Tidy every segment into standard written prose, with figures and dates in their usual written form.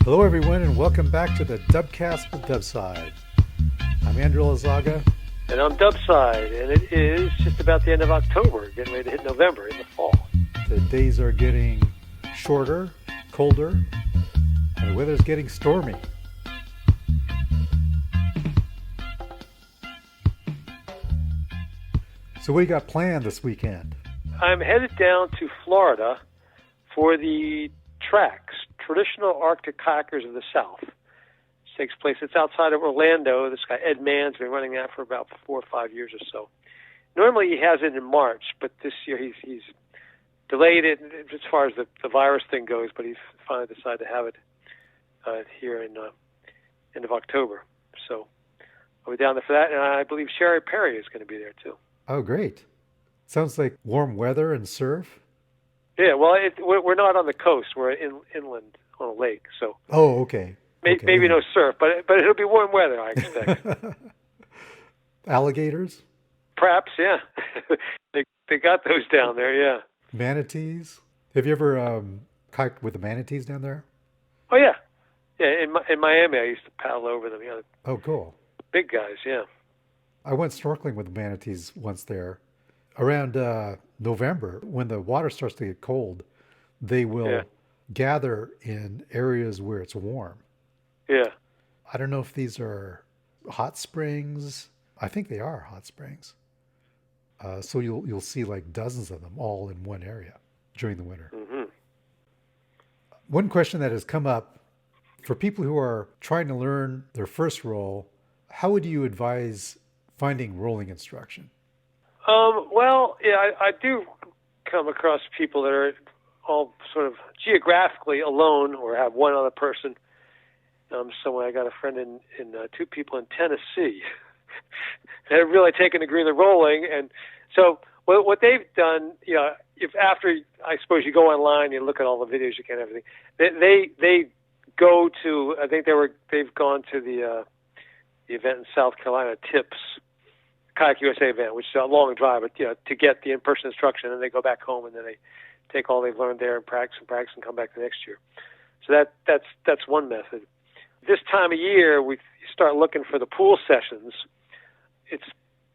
Hello, everyone, and welcome back to the DUBCAST with Dubside. I'm Andrew Lazaga. And I'm Dubside, and it is just about the end of October, getting ready to hit November in the fall. The days are getting shorter, colder, and the weather's getting stormy. So what do you got planned this weekend? I'm headed down to Florida for the Tracks, Traditional Arctic Kayakers of the South. It takes place, it's outside of Orlando. This guy, Ed Mann's been running that for about 4 or 5 years or so. Normally he has it in March, but this year he's delayed it as far as the virus thing goes, but he's finally decided to have it here in end of October. So I'll be down there for that, and I believe Sherry Perry is going to be there too. Oh, great. Sounds like warm weather and surf. Yeah, well, we're not on the coast. We're inland on a lake, so. Oh, okay. Maybe no surf, but it'll be warm weather, I expect. Alligators? Perhaps, yeah. They got those down there, yeah. Manatees? Have you ever kayaked with the manatees down there? Oh, yeah. Yeah, in Miami, I used to paddle over them. You know, oh, cool. Big guys, yeah. I went snorkeling with the manatees once there. Around November, when the water starts to get cold, they will gather in areas where it's warm. Yeah. I don't know if these are hot springs. I think they are hot springs. So you'll see like dozens of them all in one area during the winter. Mm-hmm. One question that has come up for people who are trying to learn their first roll, how would you advise finding rolling instruction? Well, yeah, I do come across people that are all sort of geographically alone or have one other person. Somewhere I got a friend in 2 people in Tennessee that have really taken to Greenland Rolling, and so what they've done, you know, if after I suppose you go online, you look at all the videos, you can everything. They go to, I think they've gone to the event in South Carolina, TIPS. Kayak USA event, which is a long drive, but to get the in-person instruction, and they go back home and then they take all they've learned there and practice and come back the next year. So that's one method. This time of year, we start looking for the pool sessions. It's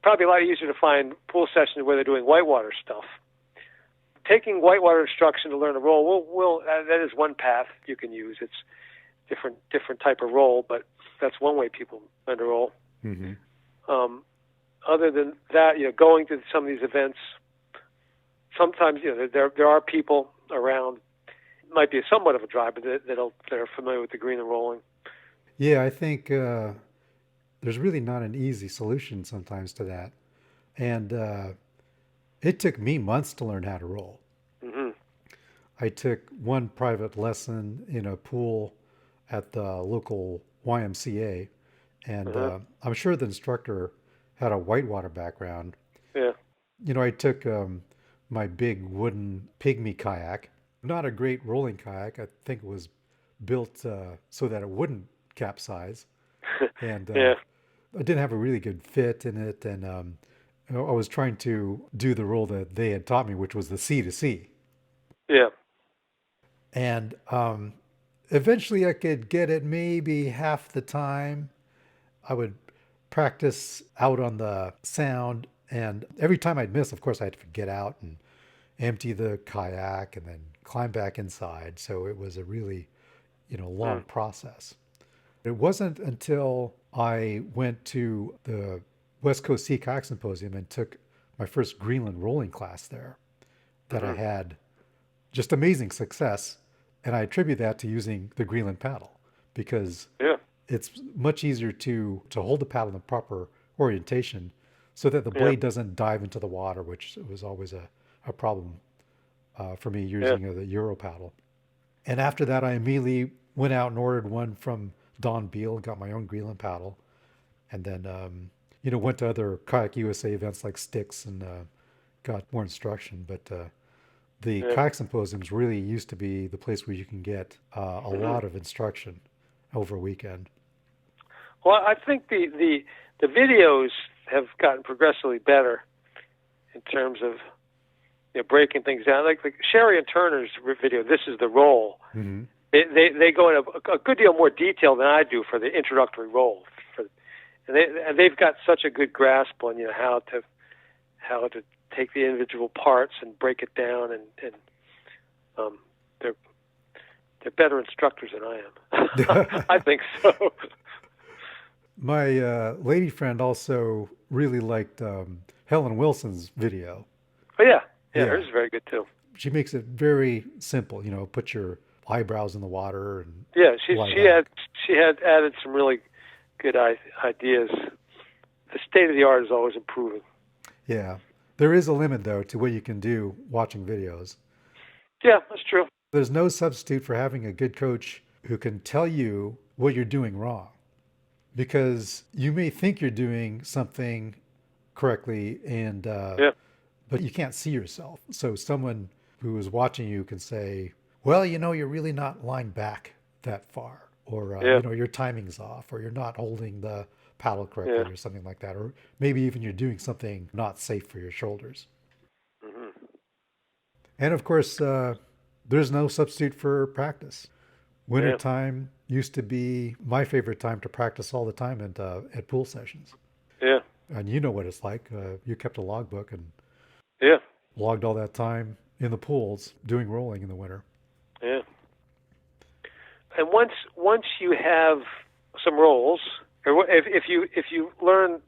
probably a lot easier to find pool sessions where they're doing whitewater stuff. Taking whitewater instruction to learn a roll, that is one path you can use. It's different type of roll, but that's one way people learn to roll. Mm-hmm. Other than that, going to some of these events, sometimes there are people around. It might be somewhat of a drive, but that are familiar with the Greenland Rolling. Yeah, I think there's really not an easy solution sometimes to that, and it took me months to learn how to roll. Mm-hmm. I took one private lesson in a pool at the local YMCA, and I'm sure the instructor had a whitewater background. Yeah. I took my big wooden pygmy kayak, not a great rolling kayak. I think it was built so that it wouldn't capsize. And I didn't have a really good fit in it. And I was trying to do the roll that they had taught me, which was the C to C. Yeah. And eventually I could get it maybe half the time. I would practice out on the sound, and every time I'd miss, of course, I had to get out and empty the kayak and then climb back inside. So it was a really, long process. It wasn't until I went to the West Coast Sea Kayak Symposium and took my first Greenland Rolling class there that I had just amazing success, and I attribute that to using the Greenland paddle because it's much easier to hold the paddle in the proper orientation so that the blade doesn't dive into the water, which was always a problem for me using the Euro paddle. And after that, I immediately went out and ordered one from Don Beal, got my own Greenland paddle, and then, went to other Kayak USA events like Styx and got more instruction. But the Kayak Symposiums really used to be the place where you can get a lot of instruction over a weekend. Well, I think the videos have gotten progressively better in terms of breaking things down. Like Sherry and Turner's video, "This Is the Roll," They go in a good deal more detail than I do for the introductory roll. And they've got such a good grasp on how to take the individual parts and break it down, and they're better instructors than I am. I think so. My lady friend also really liked Helen Wilson's video. Oh yeah, hers is very good too. She makes it very simple. Put your eyebrows in the water and she had added some really good ideas. The state of the art is always improving. Yeah, there is a limit though to what you can do watching videos. Yeah, that's true. There's no substitute for having a good coach who can tell you what you're doing wrong, because you may think you're doing something correctly but you can't see yourself. So someone who is watching you can say, well, you're really not lying back that far, or your timing's off, or you're not holding the paddle correctly, or something like that, or maybe even you're doing something not safe for your shoulders. Mm-hmm. And of course, there's no substitute for practice. Wintertime used to be my favorite time to practice all the time at pool sessions. Yeah. And you know what it's like. You kept a logbook and logged all that time in the pools doing rolling in the winter. Yeah. And once you have some rolls, or if you learn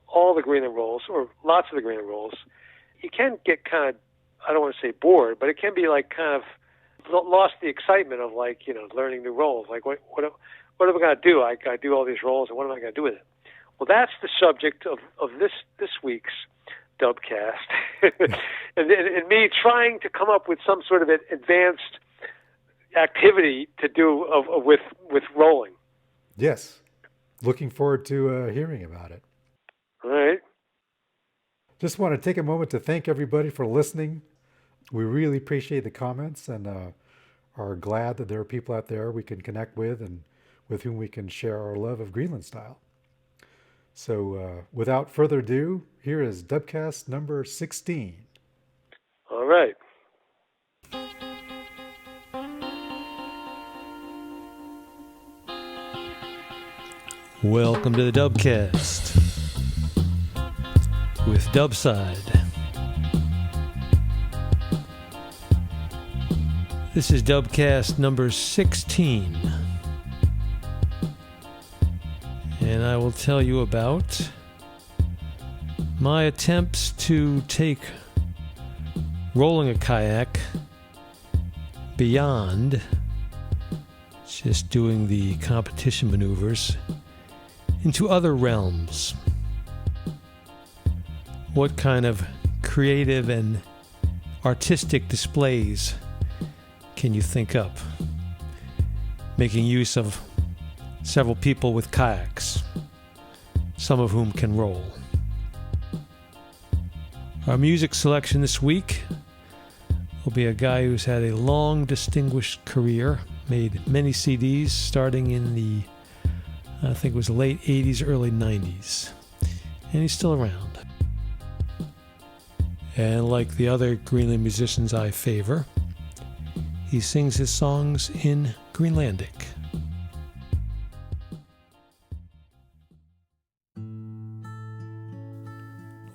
all the Greenland rolls or lots of the Greenland rolls, you can get kind of, I don't want to say bored, but it can be like kind of lost the excitement of learning new rolls. Like what am I going to do? I do all these rolls, and what am I going to do with it? Well, that's the subject of this week's Dubcast, and me trying to come up with some sort of advanced activity to do with rolling. Yes, looking forward to hearing about it. All right. Just want to take a moment to thank everybody for listening. We really appreciate the comments and are glad that there are people out there we can connect with and with whom we can share our love of Greenland Style. So without further ado, here is Dubcast number 16. All right. Welcome to the Dubcast with Dubside. This is Dubcast number 16. And I will tell you about my attempts to take rolling a kayak beyond just doing the competition maneuvers into other realms. What kind of creative and artistic displays can you think up? Making use of several people with kayaks, some of whom can roll. Our music selection this week will be a guy who's had a long, distinguished career, made many CDs starting in the, I think it was late 80s, early 90s, and he's still around. And like the other Greenland musicians I favor, he sings his songs in Greenlandic.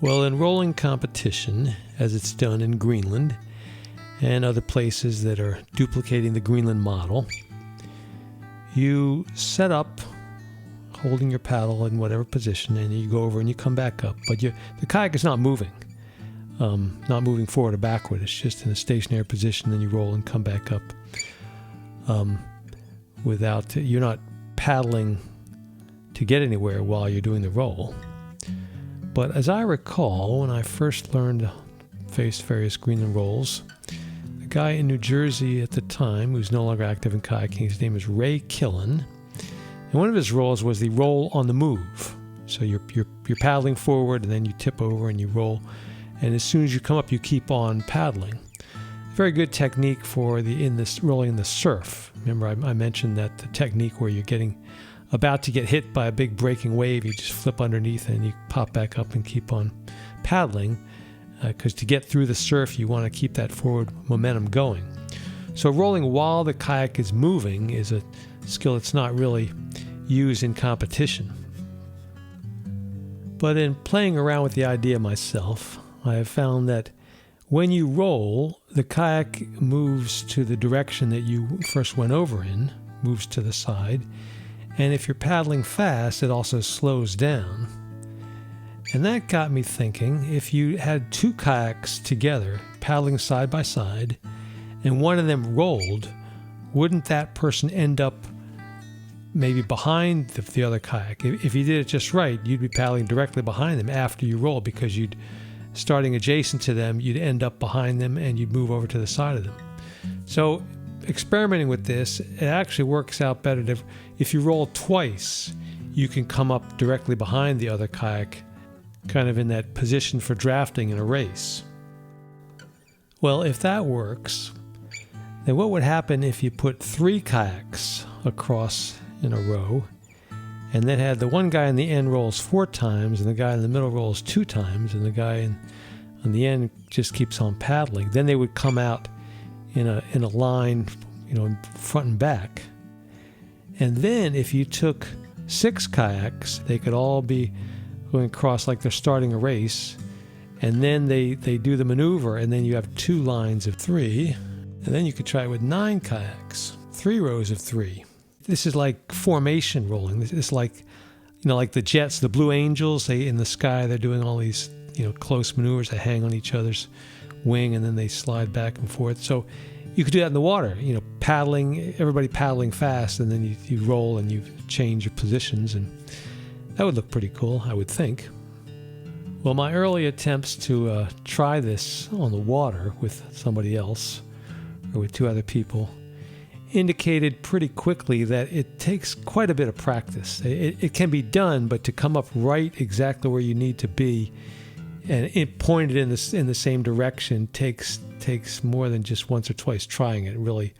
Well, in rolling competition, as it's done in Greenland and other places that are duplicating the Greenland model, you set up holding your paddle in whatever position, and you go over and you come back up. But the kayak is not moving forward or backward. It's just in a stationary position, then you roll and come back up. You're not paddling to get anywhere while you're doing the roll. But as I recall, when I first learned to face various Greenland rolls, the guy in New Jersey at the time, who's no longer active in kayaking, his name is Ray Killen, and one of his rolls was the roll on the move. So you're paddling forward, and then you tip over and you roll, and as soon as you come up, you keep on paddling. Very good technique for rolling in the surf. Remember, I mentioned that the technique where you're about to get hit by a big breaking wave, you just flip underneath and you pop back up and keep on paddling, because to get through the surf, you want to keep that forward momentum going. So rolling while the kayak is moving is a skill that's not really used in competition. But in playing around with the idea myself, I have found that when you roll, the kayak moves to the direction that you first went over in, moves to the side, and if you're paddling fast, it also slows down. And that got me thinking, if you had two kayaks together, paddling side by side, and one of them rolled, wouldn't that person end up maybe behind the other kayak? If you did it just right, you'd be paddling directly behind them after you roll, because you'd, starting adjacent to them, you'd end up behind them and you'd move over to the side of them. So experimenting with this, it actually works out better. If you roll twice, you can come up directly behind the other kayak, kind of in that position for drafting in a race. Well, if that works, then what would happen if you put three kayaks across in a row, and then had the one guy in the end rolls 4 times, and the guy in the middle rolls 2 times, and the guy on the end just keeps on paddling? Then they would come out in a line, front and back. And then if you took 6 kayaks, they could all be going across like they're starting a race, and then they do the maneuver, and then you have 2 lines of 3, and then you could try it with 9 kayaks, 3 rows of 3. This is like formation rolling. This is like, like the jets, the Blue Angels, in the sky, they're doing all these, close maneuvers. They hang on each other's wing and then they slide back and forth. So you could do that in the water, paddling, everybody paddling fast, and then you roll and you change your positions, and that would look pretty cool, I would think. Well, my early attempts to try this on the water with somebody else or with 2 other people indicated pretty quickly that it takes quite a bit of practice. It can be done, but to come up right exactly where you need to be and it pointed in the same direction takes more than just once or twice trying it. It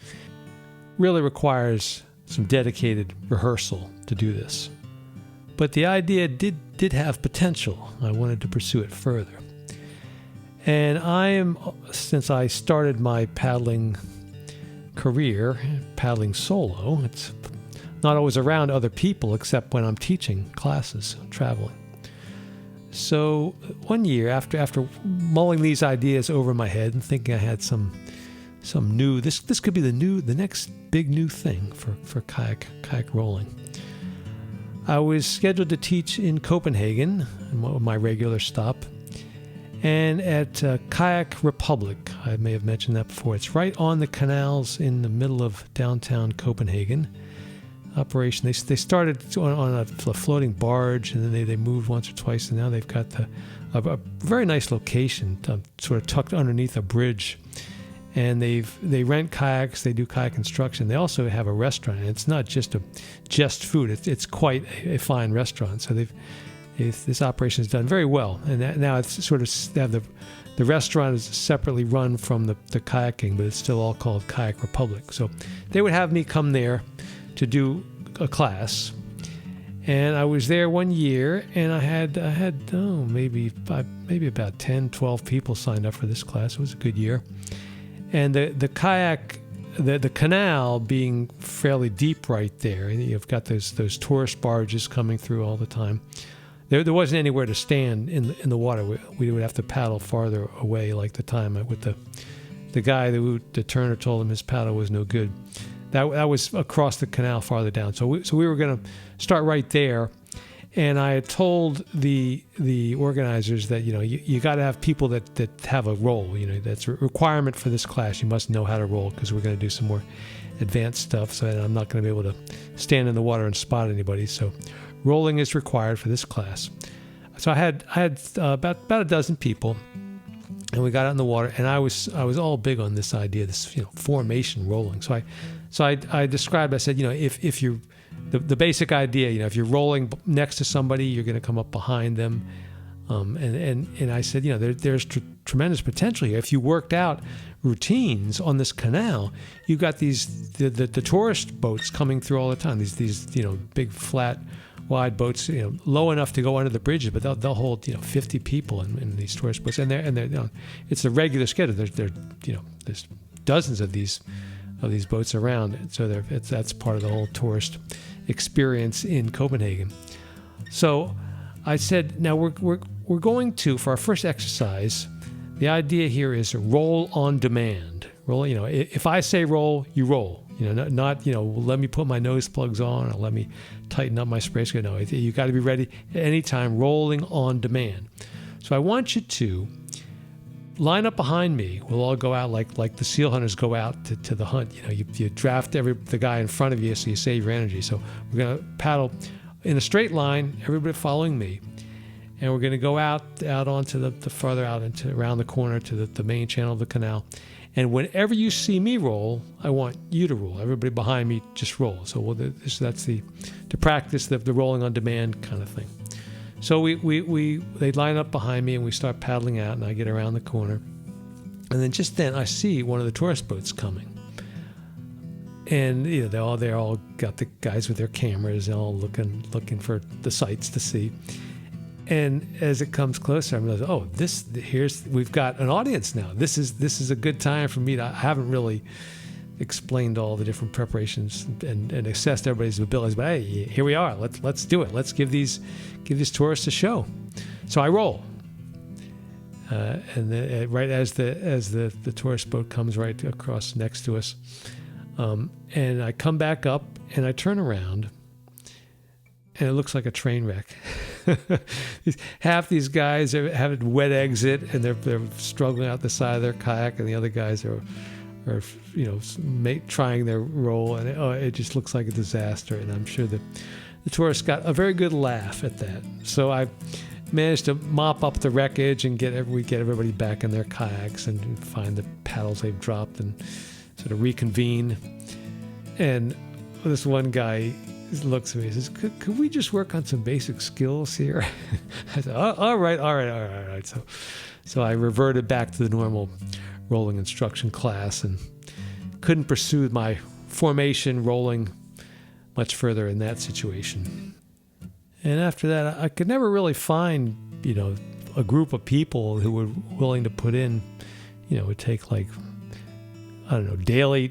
really requires some dedicated rehearsal to do this. But the idea did have potential. I wanted to pursue it further. And since I started my paddling career, paddling solo, it's not always around other people except when I'm teaching classes, traveling. So one year, after mulling these ideas over my head and thinking I had some new, this could be the next big new thing for kayak rolling, I was scheduled to teach in Copenhagen, my regular stop, and at Kayak Republic. I may have mentioned that before. It's right on the canals in the middle of downtown Copenhagen. Operation. They started on a floating barge, and then they moved once or twice, and now they've got a very nice location, sort of tucked underneath a bridge. And they rent kayaks. They do kayak construction. They also have a restaurant, and it's not just food. It's quite a fine restaurant. So this operation is done very well, and now it's sort of the restaurant is separately run from the kayaking, but it's still all called Kayak Republic. So they would have me come there to do a class, and I was there one year, and I had maybe about 10, 12 people signed up for this class. It was a good year, and the kayak. The canal being fairly deep right there, and you've got those tourist barges coming through all the time. There wasn't anywhere to stand in the water. We would have to paddle farther away, like the time with the guy, the turner told him his paddle was no good. That was across the canal farther down. So we were going to start right there, and I had told the organizers that you got to have people that have a roll. That's a requirement for this class. You must know how to roll, because we're going to do some more advanced stuff. So I'm not going to be able to stand in the water and spot anybody. So rolling is required for this class. So I had about a dozen people, and we got out in the water, and I was all big on this idea, this formation rolling. So I described. I said, if you're the basic idea, if you're rolling next to somebody, you're going to come up behind them, and I said, there's tremendous potential here. If you worked out routines on this canal, you've got the tourist boats coming through all the time. These big flat, wide boats, low enough to go under the bridges, but they'll hold 50 people in these tourist boats, and they're it's a regular schedule. There's dozens of these of these boats around. So that's part of the whole tourist experience in Copenhagen. So I said, now we're going to, for our first exercise, the idea here is roll on demand. Roll, if I say roll, you roll. Not let me put my nose plugs on or let me tighten up my spray skirt. No, you got to be ready at any time, rolling on demand. So I want you to line up behind me. We'll all go out like the seal hunters go out to the hunt. You draft the guy in front of you so you save your energy. So we're going to paddle in a straight line, everybody following me. And we're going to go out onto the farther out into around the corner to the main channel of the canal. And whenever you see me roll, I want you to roll. Everybody behind me just roll. So that's to practice the rolling on demand kind of thing. So they line up behind me and we start paddling out, and I get around the corner. And then just then I see one of the tourist boats coming. And they all got the guys with their cameras, and all looking for the sights to see. And as it comes closer, I'm like, we've got an audience now. This is a good time for me I haven't really explained all the different preparations and assessed everybody's abilities, but hey, here we are. Let's do it. Let's give these tourists a show. So I roll, and then, right as the tourist boat comes right across next to us, and I come back up and I turn around, and it looks like a train wreck. Half these guys have a wet exit, and they're struggling out the side of their kayak, and the other guys are trying their roll, and it just looks like a disaster. And I'm sure the tourists got a very good laugh at that. So I managed to mop up the wreckage and get everybody back in their kayaks and find the paddles they've dropped and sort of reconvene. And this one guy looks at me and says, could we just work on some basic skills here? I said, all right. So I reverted back to the normal rolling instruction class and couldn't pursue my formation rolling much further in that situation. And after that, I could never really find, a group of people who were willing to put in, it would take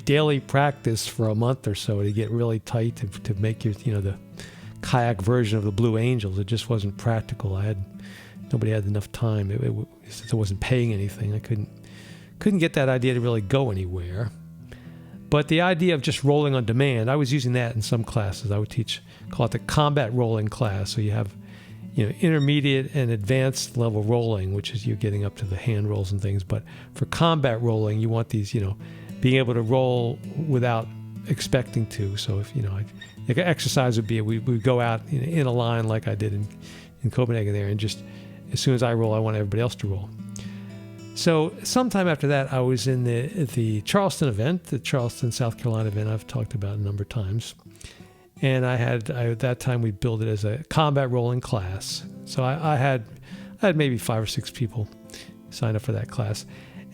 daily practice for a month or so to get really tight to make your, the kayak version of the Blue Angels. It just wasn't practical. Nobody had enough time. It wasn't paying anything. I couldn't get that idea to really go anywhere. But the idea of just rolling on demand, I was using that in some classes. I would call it the combat rolling class. So you have, intermediate and advanced level rolling, which is you're getting up to the hand rolls and things. But for combat rolling, you want these, being able to roll without expecting to. So if, like an exercise would be, we would go out in a line like I did in Copenhagen there, and just as soon as I roll, I want everybody else to roll. So sometime after that, I was in the Charleston event, the Charleston, South Carolina event I've talked about a number of times. And at that time, we built it as a combat rolling class. So I had maybe 5 or 6 people sign up for that class.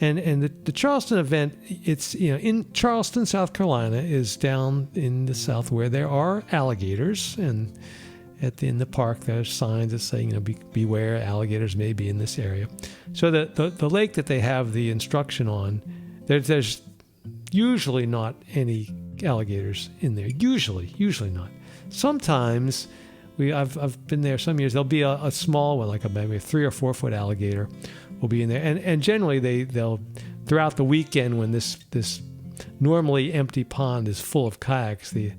And the Charleston event, it's, in Charleston, South Carolina, is down in the south where there are alligators. And in the park, there's signs that say, beware, alligators may be in this area. So the lake that they have the instruction on, there's usually not any alligators in there. Usually not. Sometimes I've been there some years. There'll be a small one, like maybe a 3 or 4 foot alligator, will be in there. And generally they'll throughout the weekend when this normally empty pond is full of kayaks, an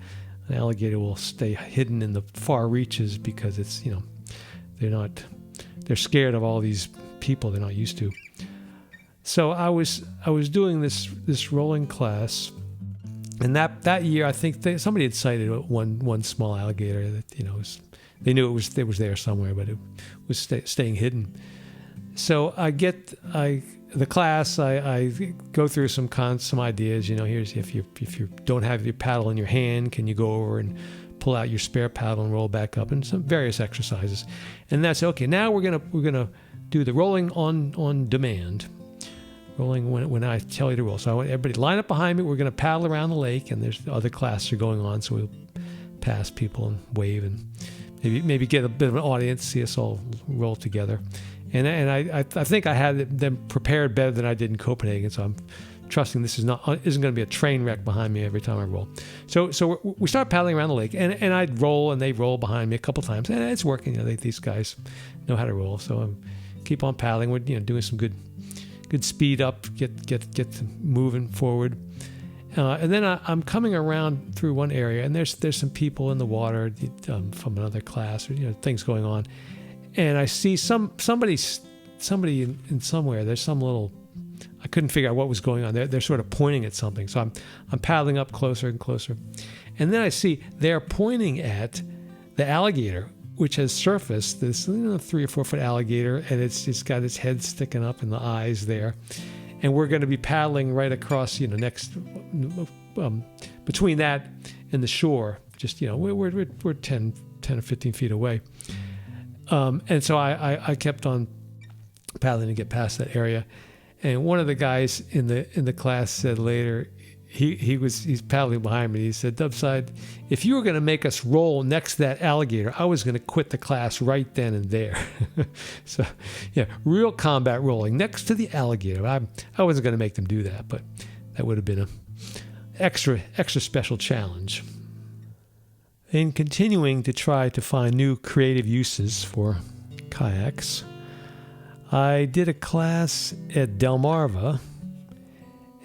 alligator will stay hidden in the far reaches because it's, they're scared of all these people they're not used to. So I was doing this rolling class, and that year I think somebody had sighted one small alligator that they knew it was there somewhere, but it was staying hidden. So I the class, I go through some ideas. Here's if you don't have your paddle in your hand, can you go over and pull out your spare paddle and roll back up, and some various exercises. And that's okay. Now we're gonna do the rolling on demand. Rolling when I tell you to roll. So I want everybody to line up behind me. We're gonna paddle around the lake, and there's other classes are going on, so we'll pass people and wave and maybe get a bit of an audience, see us all roll together. I think I had them prepared better than I did in Copenhagen, so I'm trusting this isn't going to be a train wreck behind me every time I roll. So we start paddling around the lake, and I'd roll, and they roll behind me a couple times, and it's working. These guys know how to roll, so I keep on paddling. We're doing some good speed up, get moving forward, and then I'm coming around through one area, and there's some people in the water from another class, or things going on, and I see somebody in somewhere. There's some little. I couldn't figure out what was going on. They're sort of pointing at something. So I'm paddling up closer and closer. And then I see they're pointing at the alligator, which has surfaced, this 3 or 4 foot alligator, and it's got its head sticking up and the eyes there. And we're going to be paddling right across, next, between that and the shore. Just, we're 10 or 15 feet away. And so I kept on paddling to get past that area. And one of the guys in the class said later, he's paddling behind me. He said, "Dubside, if you were going to make us roll next to that alligator, I was going to quit the class right then and there." So, yeah, real combat rolling next to the alligator. I wasn't going to make them do that, but that would have been an extra special challenge. In continuing to try to find new creative uses for kayaks, I did a class at Delmarva,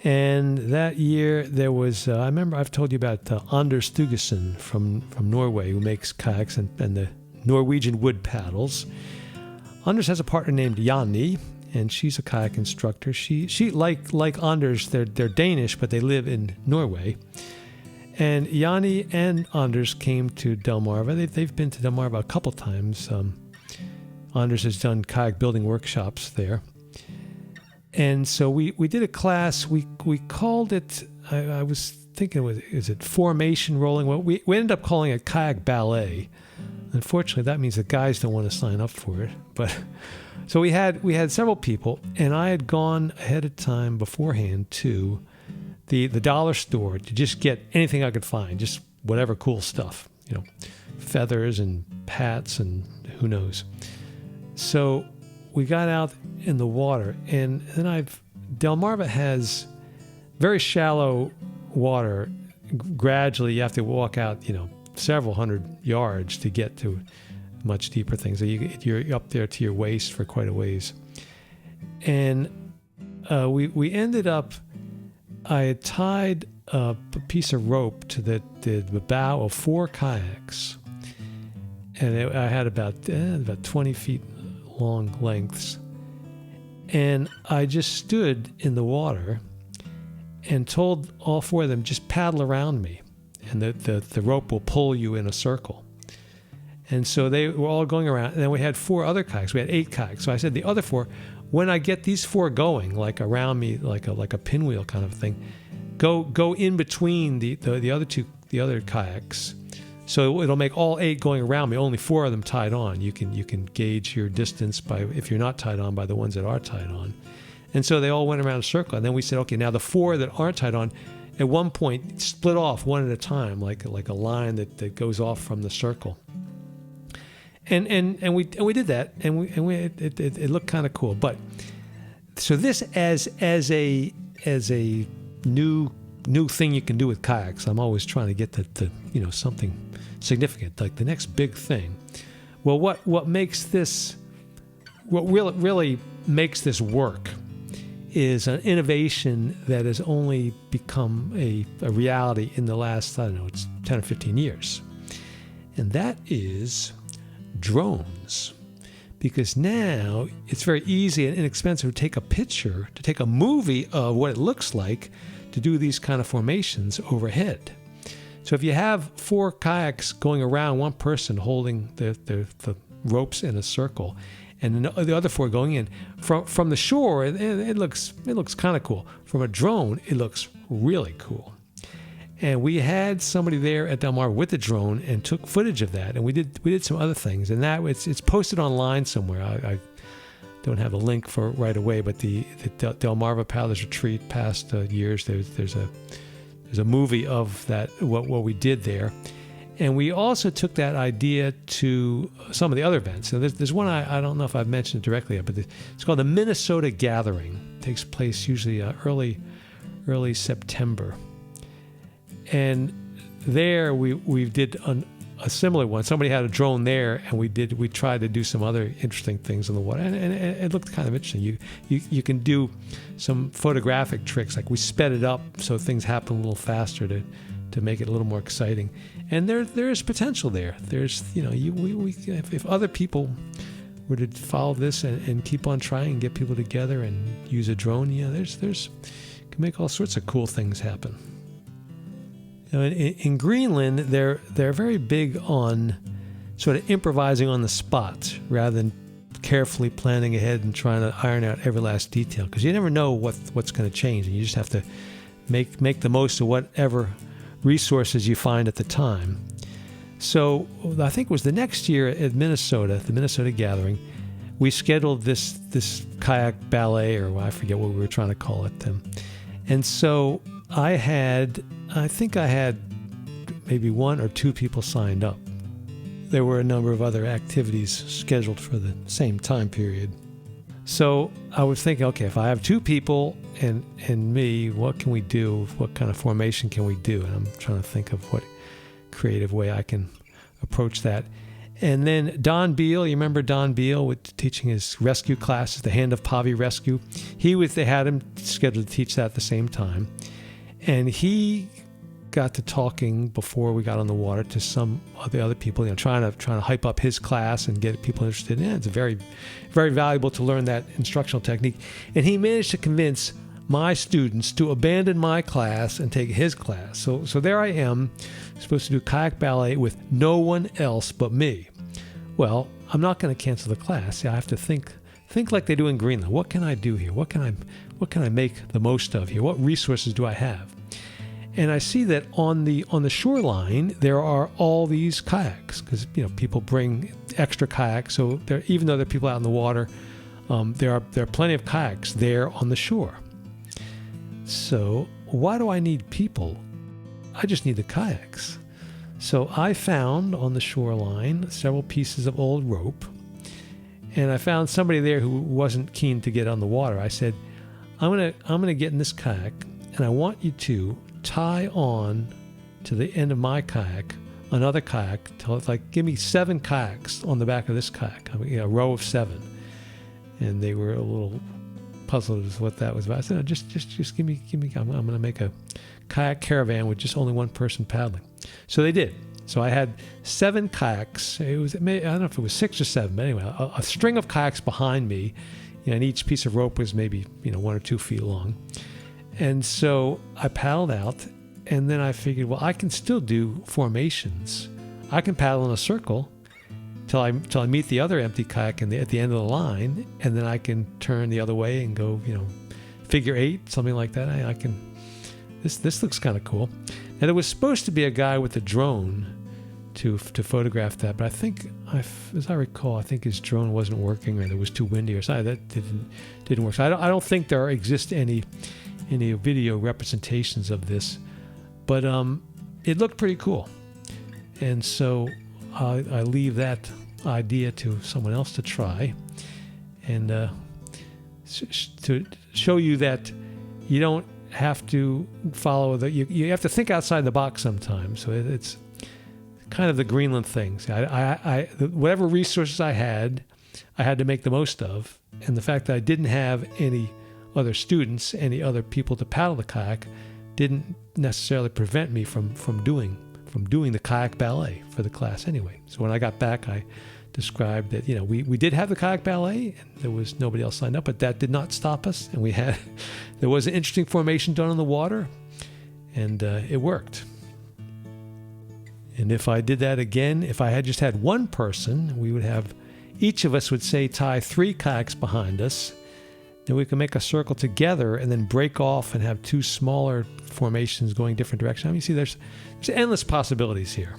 and that year there was, I remember I've told you about Anders Stugesen from Norway, who makes kayaks and the Norwegian wood paddles. Anders has a partner named Janni, and she's a kayak instructor. She like Anders, they're Danish, but they live in Norway. And Janni and Anders came to Delmarva. They've been to Delmarva a couple times. Anders has done kayak building workshops there. And so we did a class. We called it, I was thinking, is it formation rolling? Well, we ended up calling it kayak ballet. Unfortunately, that means the guys don't want to sign up for it. But so we had several people, and I had gone ahead of time beforehand to the dollar store to just get anything I could find, just whatever cool stuff, feathers and hats and who knows. So we got out in the water, and then Delmarva has very shallow water. Gradually, you have to walk out, several hundred yards to get to much deeper things. So you're up there to your waist for quite a ways. And we ended up, I had tied a piece of rope to the bow of 4 kayaks, and I had about 20 feet long lengths, and I just stood in the water and told all 4 of them, just paddle around me, and the rope will pull you in a circle. And so they were all going around, and then we had 4 other kayaks. We had 8 kayaks. So I said, the other 4, when I get these 4 going, like around me, like a pinwheel kind of thing, go in between the other kayaks. So it'll make all 8 going around me, only 4 of them tied on. You can gauge your distance by, if you're not tied on, by the ones that are tied on. And so they all went around a circle. And then we said, okay, now the 4 that aren't tied on, at one point split off one at a time, like a line that goes off from the circle. And we did that, and it looked kind of cool. But so this as a new thing you can do with kayaks. I'm always trying to get to something significant, like the next big thing. Well, what makes this, what really makes this work is an innovation that has only become a reality in the last, it's 10 or 15 years. And that is drones. Because now it's very easy and inexpensive to take a picture, to take a movie of what it looks like to do these kind of formations overhead. So if you have 4 kayaks going around, one person holding the ropes in a circle, and the other 4 going in, from the shore, it looks kind of cool. From a drone, it looks really cool. And we had somebody there at Delmarva with the drone and took footage of that, and we did some other things, and that it's posted online somewhere. I don't have a link for it right away, but the Delmarva Paddlers Retreat past years, there's a movie of that, what we did there. And we also took that idea to some of the other events. So there's one I don't know if I've mentioned it directly yet, but it's called the Minnesota Gathering. It takes place usually early September. And there we did a similar one. Somebody had a drone there, and we tried to do some other interesting things in the water, and it looked kind of interesting. You can do some photographic tricks, like we sped it up so things happen a little faster to make it a little more exciting. And there is potential there. There's if other people were to follow this and keep on trying and get people together and use a drone, there's can make all sorts of cool things happen. In Greenland, they're very big on sort of improvising on the spot rather than carefully planning ahead and trying to iron out every last detail, because you never know what's going to change, and you just have to make the most of whatever resources you find at the time. So I think it was the next year at Minnesota, the Minnesota Gathering, we scheduled this kayak ballet, or I forget what we were trying to call it. And so I think I had maybe 1 or 2 people signed up. There were a number of other activities scheduled for the same time period. So I was thinking, okay, if I have 2 people and me, what can we do? What kind of formation can we do? And I'm trying to think of what creative way I can approach that. And then Don Beal, you remember Don Beal with teaching his rescue classes, the Hand of Pavi Rescue? They had him scheduled to teach that at the same time. And he got to talking before we got on the water to some of the other people, trying to hype up his class and get people interested in it. It's very, very valuable to learn that instructional technique. And he managed to convince my students to abandon my class and take his class. So there I am, supposed to do kayak ballet with no one else but me. Well, I'm not going to cancel the class. I have to think like they do in Greenland. What can I do here? What can I make the most of here? What resources do I have? And I see that on the shoreline there are all these kayaks, because people bring extra kayaks. So even though there are people out in the water, there are plenty of kayaks there on the shore. So why do I need people? I just need the kayaks. So I found on the shoreline several pieces of old rope, and I found somebody there who wasn't keen to get on the water. I said, I'm gonna get in this kayak, and I want you to tie on to the end of my kayak another kayak. Give me 7 kayaks on the back of this kayak, a row of 7. And they were a little puzzled as what that was about. I said, no, just give me. I'm going to make a kayak caravan with just only one person paddling. So they did. So I had 7 kayaks. I don't know if it was 6 or 7, but anyway, a string of kayaks behind me, and each piece of rope was maybe 1 or 2 feet long. And so I paddled out, and then I figured, well, I can still do formations. I can paddle in a circle till I meet the other empty kayak at the end of the line, and then I can turn the other way and go, figure 8, something like that. I can. This looks kind of cool. Now, there was supposed to be a guy with a drone to photograph that, but I think, as I recall, I think his drone wasn't working, or it was too windy or something. That didn't work. So I don't think there exist any video representations of this, but it looked pretty cool. And so I leave that idea to someone else to try, and to show you that you don't have to follow you have to think outside the box sometimes. So it's kind of the Greenland things. I whatever resources I had to make the most of, and the fact that I didn't have any other students, any other people to paddle the kayak, didn't necessarily prevent me from doing the kayak ballet for the class anyway. So when I got back, I described that we did have the kayak ballet, and there was nobody else signed up, but that did not stop us, and there was an interesting formation done on the water, and it worked. And if I did that again, if I had just had one person, each of us would tie 3 kayaks behind us. Then we can make a circle together and then break off and have 2 smaller formations going different directions. You see, there's endless possibilities here.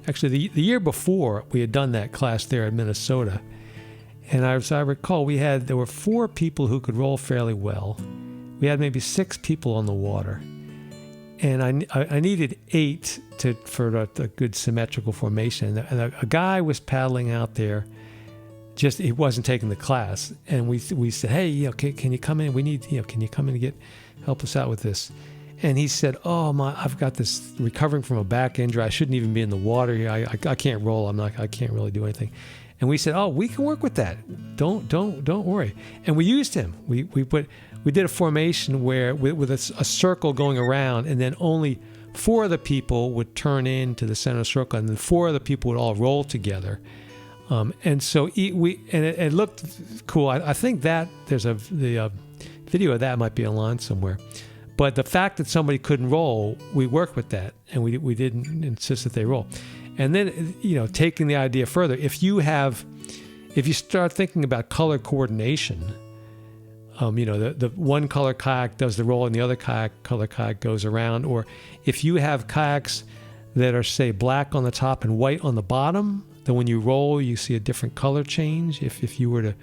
Actually, the year before, we had done that class there in Minnesota. And as I recall, there were 4 people who could roll fairly well. We had maybe 6 people on the water. and I needed 8 for a good symmetrical formation. And a guy was paddling out there. Just he wasn't taking the class, and we said, "Hey, can you come in? We need, can you come in and help us out with this?" And he said, "Oh my, I've got this recovering from a back injury. I shouldn't even be in the water here. I can't roll. I can't really do anything." And we said, "Oh, we can work with that. Don't worry." And we used him. We did a formation where with a circle going around, and then only 4 of the people would turn into the center circle, and then 4 of the people would all roll together. And so it looked cool. I think that there's the video of that might be online somewhere. But the fact that somebody couldn't roll, we worked with that, and we didn't insist that they roll. And then, taking the idea further, if you start thinking about color coordination, the one color kayak does the roll and the other color kayak goes around, or if you have kayaks that are, say, black on the top and white on the bottom, then when you roll, you see a different color change. If you were to,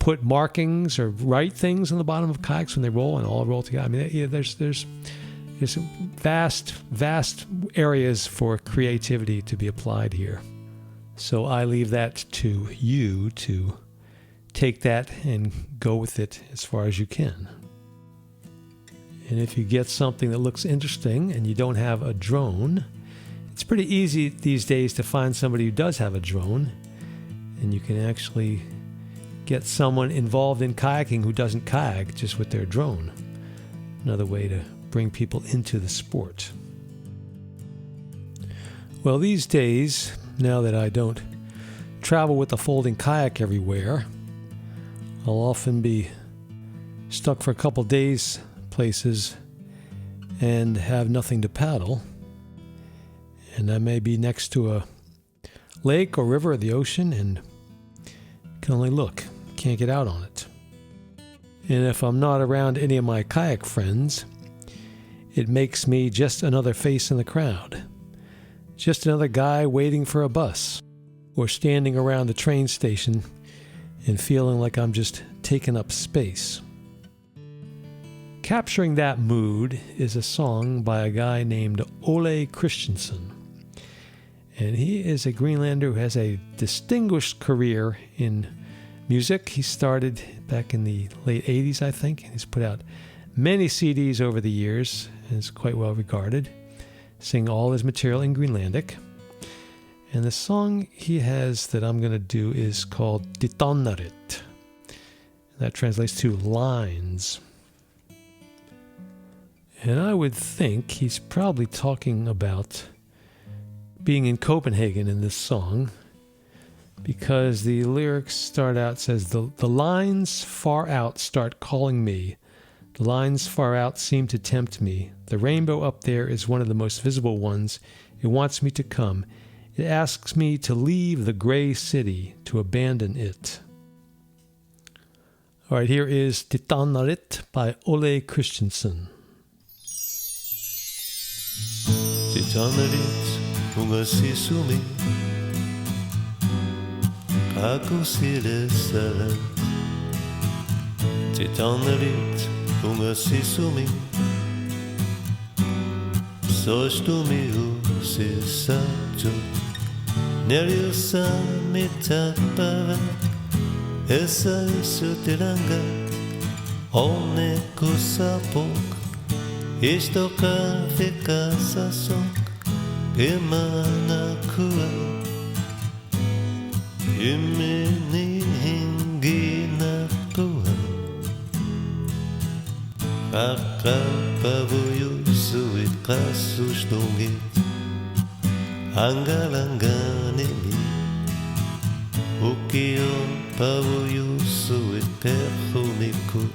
put markings or write things on the bottom of kayaks when they roll and all roll together, I mean, there's vast areas for creativity to be applied here. So I leave that to you to take that and go with it as far as you can. And if you get something that looks interesting and you don't have a drone, it's pretty easy these days to find somebody who does have a drone, and you can actually get someone involved in kayaking who doesn't kayak just with their drone. Another way to bring people into the sport. Well, these days, now that I don't travel with a folding kayak everywhere, I'll often be stuck for a couple days places and have nothing to paddle. And I may be next to a lake or river or the ocean and can only look, can't get out on it. And if I'm not around any of my kayak friends, it makes me just another face in the crowd, just another guy waiting for a bus, or standing around the train station and feeling like I'm just taking up space. Capturing that mood is a song by a guy named Ole Kristiansen. And he is a Greenlander who has a distinguished career in music. He started back in the late 80s, I think, and he's put out many CDs over the years and is quite well regarded, singing all his material in Greenlandic. And the song he has that I'm going to do is called Ditannarit. That translates to lines. And I would think he's probably talking about being in Copenhagen in this song, because the lyrics start out, says, the lines far out start calling me. The lines far out seem to tempt me. The rainbow up there is one of the most visible ones. It wants me to come. It asks me to leave the gray city, to abandon it. All right, here is Ditannarit by Ole Kristiansen. Ditannarit unga sisumi kakusile sala. Ditannarit unga sisumi sostumi usisato neriusa mitapava esa sutilanga one kusapok istoka fikasasok Imanakua Imini hingina pua Akapavuyu suit kasushtungit Angalanganimi Ukio pavuyu suit perhunikut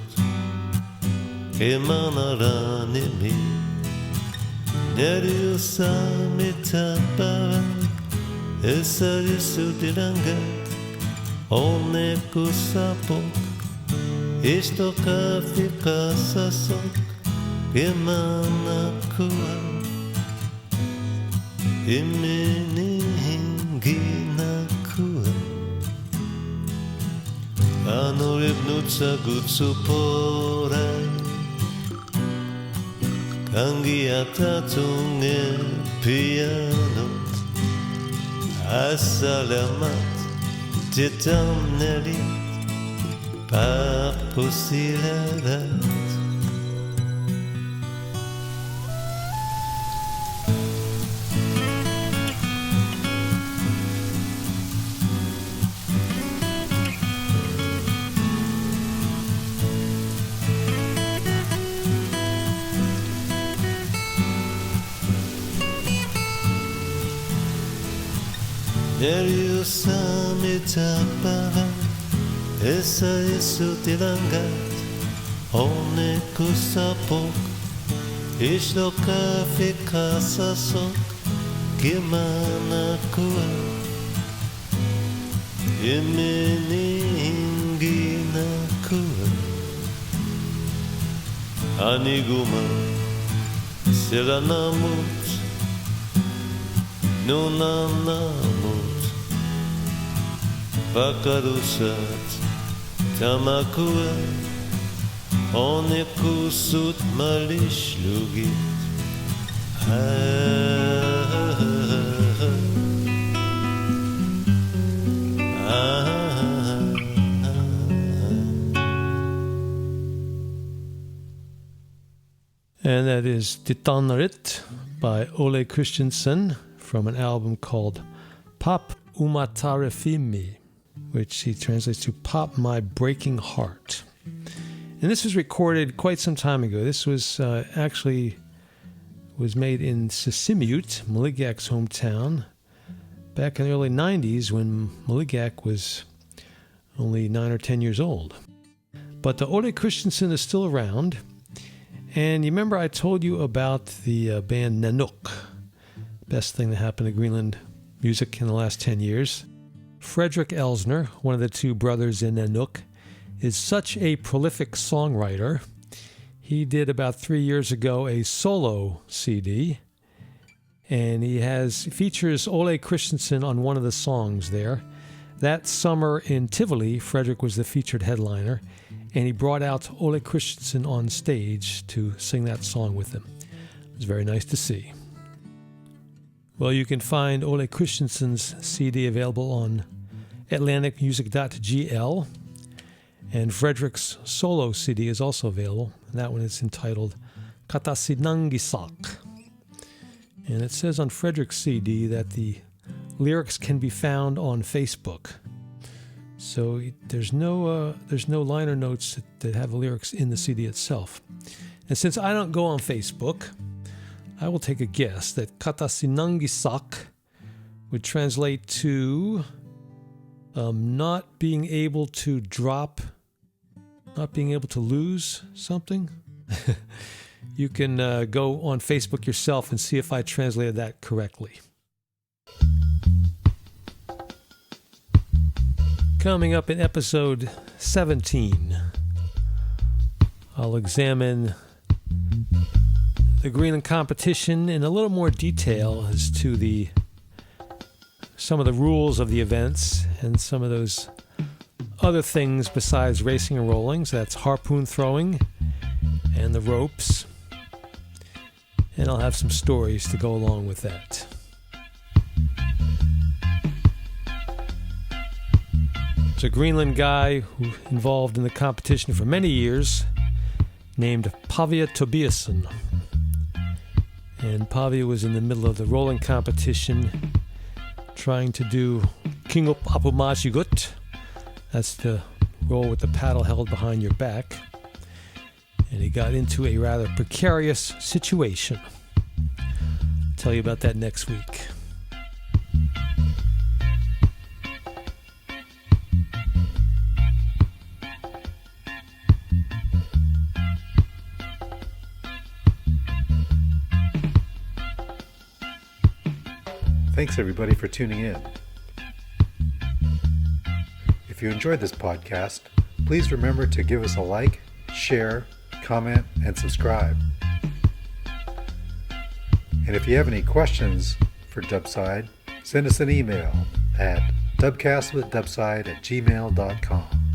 Imanaranimi Neriusa mitapara Esarisu dirangat One kusapok Istoka fikasasok Imanakua Imini hinginakua Anoribnutsa gutsuporai Kangiata tunge pianot Asalamat titamnelit Papusiladat Neriusamitapava Esa isutilangat One kusapok Ishloka fikasasok Gimana kua Imeningina kua Aniguma Silanamut Nunanamut Pakarusat Tamakua Onekusut Malishlugit And that is Titanrit by Ole Kristiansen from an album called Pop Uummataaruffimmi, which he translates to Pop My Breaking Heart. And this was recorded quite some time ago. This was was made in Sisimiut, Maligak's hometown, back in the early 90s when Maligak was only 9 or 10 years old. But the Ole Kristiansen is still around. And you remember I told you about the band Nanook, best thing that happened to Greenland music in the last 10 years. Fredrik Elsner, one of the two brothers in Nanook, is such a prolific songwriter. He did about 3 years ago a solo CD, and features Ole Kristiansen on one of the songs there. That summer in Tivoli, Fredrik was the featured headliner, and he brought out Ole Kristiansen on stage to sing that song with him. It was very nice to see. Well, you can find Ole Kristiansen's CD available on atlanticmusic.gl, and Fredrik's solo CD is also available, and that one is entitled Katasinangisak. And it says on Fredrik's CD that the lyrics can be found on Facebook. So there's no liner notes that have the lyrics in the CD itself. And since I don't go on Facebook, I will take a guess that Katasinangisak would translate to not being able to lose something. You can go on Facebook yourself and see if I translated that correctly. Coming up in episode 17, I'll examine the Greenland Competition in a little more detail as to some of the rules of the events and some of those other things besides racing and rolling. So that's harpoon throwing and the ropes. And I'll have some stories to go along with that. There's a Greenland guy who involved in the competition for many years named Pavia Tobiasen. And Pavia was in the middle of the rolling competition trying to do Kingup Apumachigut. That's the roll with the paddle held behind your back. And he got into a rather precarious situation. I'll tell you about that next week. Thanks everybody for tuning in. If you enjoyed this podcast, please remember to give us a like, share, comment, and subscribe. And if you have any questions for Dubside, send us an email at dubcastwithdubside@gmail.com.